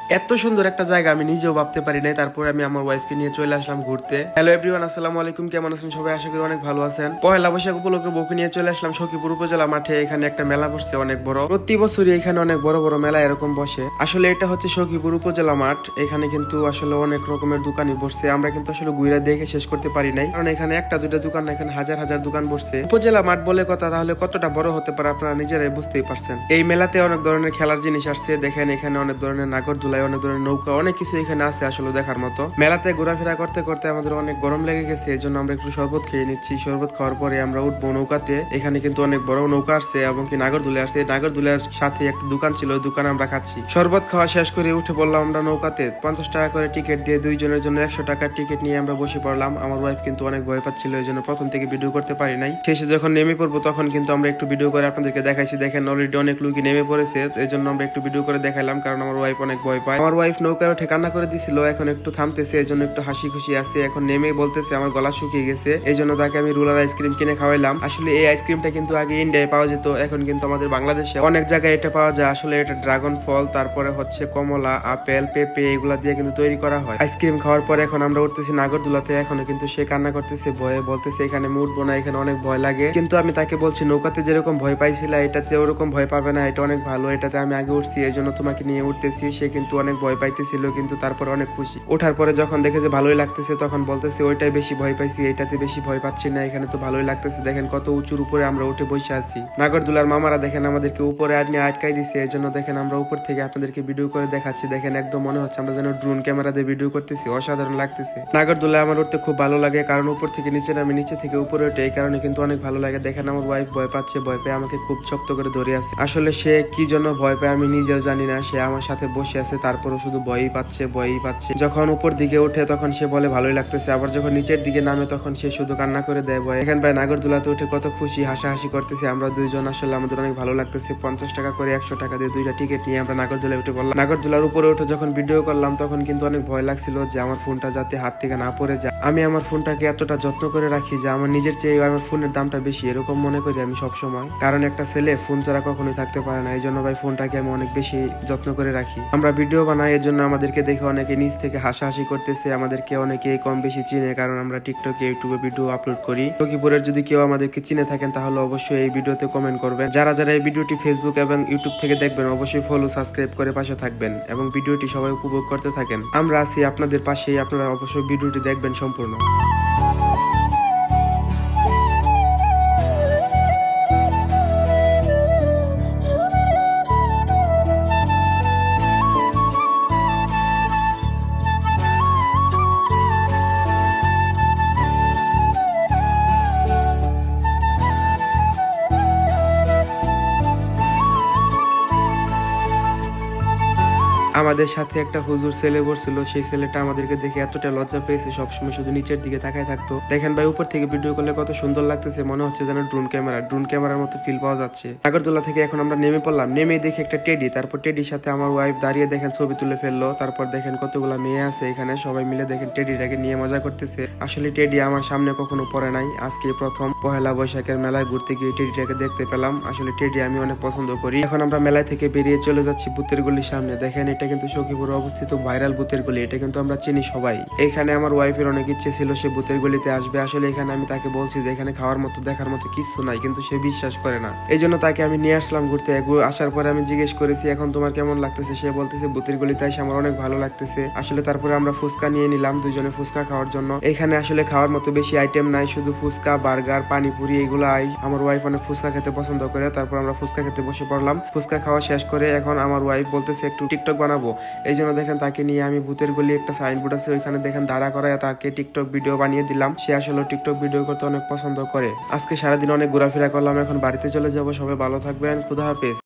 এত সুন্দর একটা জায়গা আমি নিজেও ভাবতে পারি নাই। তারপরে আমি আমার ওয়াইফকে নিয়ে চলে আসলাম ঘুরতে। হ্যালো এভরিওয়ান, আসসালামু আলাইকুম। কেমন আছেন সবাই? আশা করি অনেক ভালো আছেন। পহেলা বৈশাখ উপলক্ষে বউকে নিয়ে চলে আসলাম সখীপুর উপজেলা মাঠে। এখানে একটা মেলা বসছে অনেক বড়, প্রতি বছরই এখানে অনেক বড় বড় মেলা এরকম বসে। আসলে এটা হচ্ছে সখীপুর উপজেলা মাঠ। এখানে কিন্তু আসলে অনেক রকমের দোকানই বসছে। আমরা কিন্তু আসলে ঘুরে দেখে শেষ করতে পারি নাই, কারণ এখানে একটা দুইটা দোকান না, এখানে হাজার হাজার দোকান বসছে। উপজেলা মাঠ বলে কথা, তাহলে কতটা বড় হতে পারে আপনারা নিজেরাই বুঝতেই পারছেন। এই মেলাতে অনেক ধরনের খেলার জিনিস আসছে। দেখেন এখানে অনেক ধরনের নাগরদোলা, অনেক ধরনের নৌকা, অনেক কিছু এখানে আছে আসলে দেখার মতো। মেলাতে ঘোরাফেরা করতে করতে আমাদের অনেক গরম লেগে গেছে, এই জন্য আমরা একটু শরবত খেয়ে নিচ্ছি। শরবত খাওয়ার পরে আমরা উঠবো নৌকাতে। এখানে কিন্তু অনেক বড় নৌকা আসছে এবং কি নাগরদোলা আসছে। নাগরদোলার সাথে একটা দোকান ছিল, ওই দোকানে আমরা খাচ্ছি। শরবত খাওয়া শেষ করে উঠে পড়লাম আমরা নৌকাতে। 50 টাকা করে টিকিট দিয়ে দুইজনের জন্য 100 টাকার টিকিট নিয়ে আমরা বসে পড়লাম। আমার ওয়াইফ কিন্তু অনেক ভয় পাচ্ছিল, এই জন্য প্রথম থেকে ভিডিও করতে পারি নাই। শেষে যখন নেমে পড়বো তখন কিন্তু আমরা একটু ভিডিও করে আপনাদেরকে দেখাইছি। দেখেন অলরেডি অনেক লোকই নেমে পড়েছে, এই জন্য আমরা একটু ভিডিও করে দেখাইলাম, কারণ আমার ওয়াইফ অনেক ভয় পায়। আমার ওয়াইফ নৌকায় উঠে কান্না করে দিছিল, এখন একটু থামতেছে, এই জন্য একটু হাসি খুশি আছে। এখন নেমে বলতেছে আমার গলা শুকিয়ে গেছে, এই জন্য তাকে আমি রুলার আইসক্রিম কিনে খাওয়াইলাম। আসলে এই আইসক্রিমটা কিন্তু আগে ইন্ডিয়ায় পাওয়া যেত, এখন কিন্তু আমাদের বাংলাদেশে অনেক জায়গায় এটা পাওয়া যায়। আসলে এটা ড্রাগন ফল, তারপরে হচ্ছে কমলা, আপেল, পেঁপে এগুলা দিয়ে কিন্তু তৈরি করা হয়। আইসক্রিম খাওয়ার পরে এখন আমরা উঠতেছি নাগরদোলাতে। এখনো কিন্তু সে কান্না করতেছে ভয়ে, বলতেছে এখানে আমি উঠবো না, এখানে অনেক ভয় লাগে। কিন্তু আমি তাকে বলছি নৌকাতে যেরকম ভয় পাইছিল এটাতে ওরকম ভয় পাবে না, এটা অনেক ভালো, এটাতে আমি আগে উঠছি, এই জন্য তোমাকে নিয়ে উঠতেছি। সে কিন্তু অনেক ভয় পাইতেছিল, কিন্তু তারপর অনেক খুশি। ওঠার পরে যখন দেখে যে ভালোই লাগতেছে তখন বলতেছে ওইটাই বেশি ভয় পাইছি, এটাতে বেশি ভয় পাচ্ছি না, এখানে তো ভালোই লাগতেছে। দেখেন কত উঁচুর উপরে আমরা উঠে বসে আছি। নাগরদোলার মামারা দেখেন আমাদেরকে উপরে আটকাই দিছে, এই জন্য দেখেন আমরা উপর থেকে আপনাদেরকে ভিডিও করে দেখাচ্ছি। দেখেন একদম মনে হচ্ছে আমরা যেন ড্রোন ক্যামেরা দিয়ে ভিডিও করতেছি, অসাধারণ লাগতেছে। নাগরদোলায় আমার উঠতে খুব ভালো লাগে, কারণ উপর থেকে নিচে নামে, নিচে থেকে উপরে ওঠে, এই কারণে কিন্তু অনেক ভালো লাগে। দেখেন আমার ওয়াইফ ভয় পাচ্ছে, ভয় পেয়ে আমাকে খুব শক্ত করে ধরে আছে। আসলে সে কি জন্য ভয় পায় আমি নিজেও জানি না। সে আমার সাথে বসে আছে, তারপরও শুধু ভয়ই পাচ্ছে, ভয়ই পাচ্ছে। যখন উপর দিকে উঠে তখন সে বলে ভালোই লাগতেছে, আবার যখন নিচের দিকে নামে তখন সে শুধু কান্না করে দেয় ভয়। এখান ভাই নাগরদোলাতে উঠে কত খুশি, হাসাহাসি করতেছে আমরা দুইজন। আসলে আমাদের অনেক ভালো লাগতেছে। 50 টাকা করে 100 টাকা দিয়ে দুইটা টিকিট নিয়ে আমরা নাগরদোলায় উঠে পড়লাম। নাগরদোলার উপরে উঠে যখন ভিডিও করলাম তখন কিন্তু অনেক ভয় লাগছিল যে আমার ফোনটা যাতে হাত থেকে না পড়ে যায়। আমি আমার ফোনটাকে এতটা যত্ন করে রাখি যে আমার নিজের চেয়ে আমার ফোনের দামটা বেশি, এরকম মনে করি আমি সবসময়। কারণ একটা ছেলে ফোন ছাড়া কখনোই থাকতে পারে না, এই জন্য ভাই ফোনটাকে আমি অনেক বেশি যত্ন করে রাখি। আমরা ভিডিও বানাই, এর জন্য আমাদেরকে দেখে অনেকে নিজ থেকে হাসাহাসি করতেছে। আমাদেরকে অনেকে কম বেশি চিনে, কারণ আমরা টিকটকে, ইউটিউবে ভিডিও আপলোড করি। সখীপুরের যদি কেউ আমাদেরকে চিনে থাকেন তাহলে অবশ্যই এই ভিডিওতে কমেন্ট করবেন। যারা যারা এই ভিডিওটি ফেসবুক এবং ইউটিউব থেকে দেখবেন অবশ্যই ফলো, সাবস্ক্রাইব করে পাশে থাকবেন এবং ভিডিওটি সবাই উপভোগ করতে থাকেন। আমরা আছি আপনাদের পাশেই, আপনারা অবশ্যই ভিডিওটি দেখবেন সম্পূর্ণ। আমাদের সাথে একটা হুজুর ছেলে বসছিল, সেই ছেলেটা আমাদেরকে দেখে এতটা লজ্জা পেয়েছে, সবসময় শুধু নিচের দিকে তাকায় থাকতো। দেখেন ভাই উপর থেকে ভিডিও করলে কত সুন্দর লাগতেছে, মনে হচ্ছে যেন ড্রোন ক্যামেরার মতো ফিল পাওয়া যাচ্ছে। নাগরদোলা থেকে এখন আমরা নেমে পড়লাম। নেমে দেখে একটা টেডি, তারপর টেডির সাথে আমার ওয়াইফ দাঁড়িয়ে দেখেন ছবি তুলে ফেললো। তারপর দেখেন কতগুলা মেয়ে আছে এখানে, সবাই মিলে দেখেন টেডিটাকে নিয়ে মজা করতেছে। আসলে টেডি আমার সামনে কখনো পড়ে নাই, আজকে প্রথম পহেলা বৈশাখের মেলায় ঘুরতে গিয়ে টেডিটাকে দেখতে পেলাম। আসলে টেডি আমি অনেক পছন্দ করি। এখন আমরা মেলায় থেকে বেরিয়ে চলে যাচ্ছি ভূতের গলির সামনে। দেখেন এটা কিন্তু সখীপুরে অবস্থিত ভাইরাল ভূতের গলি, এটা কিন্তু আমরা চিনি সবাই। এখানে আমার ওয়াইফের অনেক ইচ্ছে ছিল সে ভূতের গলিতে আসবে। আসলে এখানে আমি তাকে বলছি যে এখানে খাওয়ার মতো দেখার মতো কিছু নাই, কিন্তু সে বিশ্বাস করে না, এই জন্য তাকে আমি নিয়ে আসলাম ঘুরতে। আসার পরে আমি জিজ্ঞেস করেছি এখন তোমার কেমন লাগতেছে, সে বলতেছে ভূতের গলিতে এসে আমার অনেক ভালো লাগতেছে। আসলে তারপরে আমরা ফুচকা নিয়ে নিলাম দুজনে ফুচকা খাওয়ার জন্য। এখানে আসলে খাওয়ার মতো বেশি আইটেম নাই, শুধু ফুচকা, বার্গার, পানিপুরি এগুলো আই। আমার ওয়াইফ অনেক ফুচকা খেতে পছন্দ করে, তারপর আমরা ফুচকা খেতে বসে পড়লাম। ফুচকা খাওয়া শেষ করে এখন আমার ওয়াইফ বলতেছে একটু টিকটক বানাবো, এই জন্য দেখেন তাকে নিয়ে আমি ভূতের গলি একটা সাইনবোর্ড আছে ওইখানে দেখেন দাঁড়া করায় তাকে টিকটক ভিডিও বানিয়ে দিলাম। সে আসলে টিকটক ভিডিও করতে অনেক পছন্দ করে। আজকে সারাদিন অনেক ঘোরাফেরা করলাম, এখন বাড়িতে চলে যাব। সবাই ভালো থাকবেন, খুদা হাফেজ।